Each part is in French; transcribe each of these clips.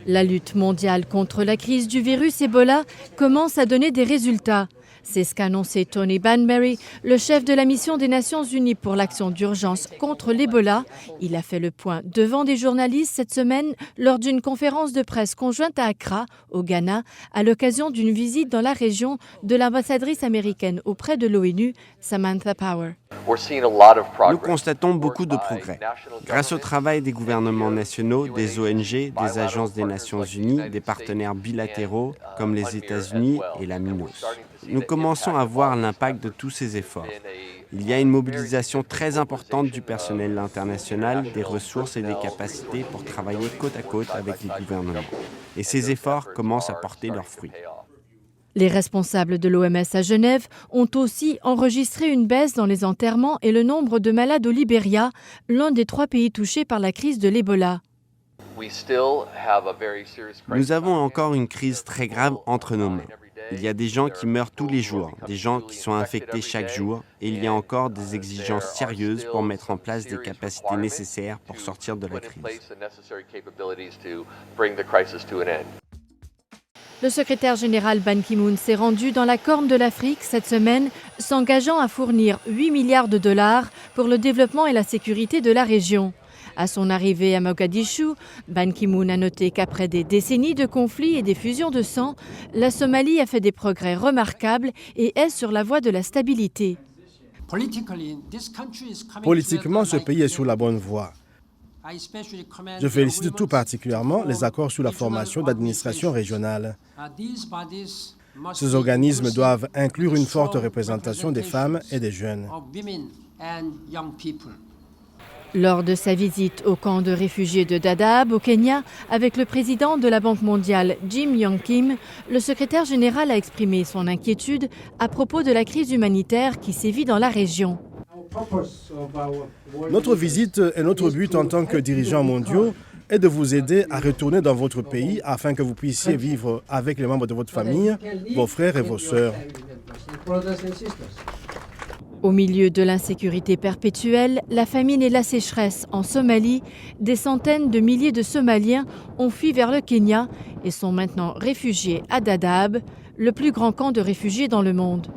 La lutte mondiale contre la crise du virus Ebola commence à donner des résultats. C'est ce qu'a annoncé Tony Banbury, le chef de la mission des Nations Unies pour l'action d'urgence contre l'Ebola. Il a fait le point devant des journalistes cette semaine lors d'une conférence de presse conjointe à Accra, au Ghana, à l'occasion d'une visite dans la région de l'ambassadrice américaine auprès de l'ONU, Samantha Power. Nous constatons beaucoup de progrès. Grâce au travail des gouvernements nationaux, des ONG, des agences des Nations Unies, des partenaires bilatéraux comme les États-Unis et la MINUS. Nous commençons à voir l'impact de tous ces efforts. Il y a une mobilisation très importante du personnel international, des ressources et des capacités pour travailler côte à côte avec les gouvernements. Et ces efforts commencent à porter leurs fruits. Les responsables de l'OMS à Genève ont aussi enregistré une baisse dans les enterrements et le nombre de malades au Libéria, l'un des 3 pays touchés par la crise de l'Ebola. Nous avons encore une crise très grave entre nos mains. Il y a des gens qui meurent tous les jours, des gens qui sont infectés chaque jour, et il y a encore des exigences sérieuses pour mettre en place des capacités nécessaires pour sortir de la crise. Le secrétaire général Ban Ki-moon s'est rendu dans la Corne de l'Afrique cette semaine, s'engageant à fournir 8 milliards de dollars pour le développement et la sécurité de la région. À son arrivée à Mogadischu, Ban Ki-moon a noté qu'après des décennies de conflits et d'effusions de sang, la Somalie a fait des progrès remarquables et est sur la voie de la stabilité. Politiquement, ce pays est sur la bonne voie. Je félicite tout particulièrement les accords sur la formation d'administration régionale. Ces organismes doivent inclure une forte représentation des femmes et des jeunes. Lors de sa visite au camp de réfugiés de Dadaab, au Kenya, avec le président de la Banque mondiale, Jim Yong Kim, le secrétaire général a exprimé son inquiétude à propos de la crise humanitaire qui sévit dans la région. Notre visite et notre but en tant que dirigeants mondiaux est de vous aider à retourner dans votre pays afin que vous puissiez vivre avec les membres de votre famille, vos frères et vos sœurs. Au milieu de l'insécurité perpétuelle, la famine et la sécheresse en Somalie, des centaines de milliers de Somaliens ont fui vers le Kenya et sont maintenant réfugiés à Dadaab, le plus grand camp de réfugiés dans le monde.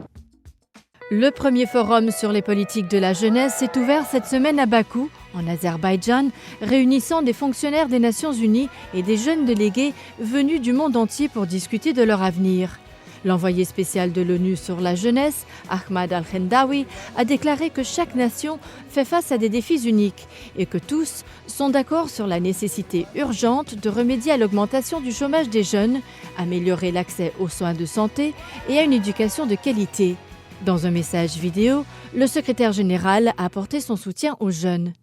Le premier forum sur les politiques de la jeunesse s'est ouvert cette semaine à Bakou, en Azerbaïdjan, réunissant des fonctionnaires des Nations Unies et des jeunes délégués venus du monde entier pour discuter de leur avenir. L'envoyé spécial de l'ONU sur la jeunesse, Ahmad Al-Khendawi, a déclaré que chaque nation fait face à des défis uniques et que tous sont d'accord sur la nécessité urgente de remédier à l'augmentation du chômage des jeunes, améliorer l'accès aux soins de santé et à une éducation de qualité. Dans un message vidéo, le secrétaire général a apporté son soutien aux jeunes.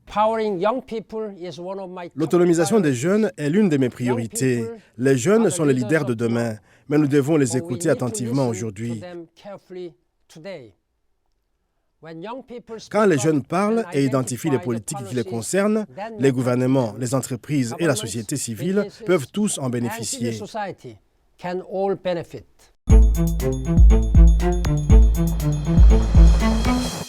L'autonomisation des jeunes est l'une de mes priorités. Les jeunes sont les leaders de demain, mais nous devons les écouter attentivement aujourd'hui. Quand les jeunes parlent et identifient les politiques qui les concernent, les gouvernements, les entreprises et la société civile peuvent tous en bénéficier. Thank you.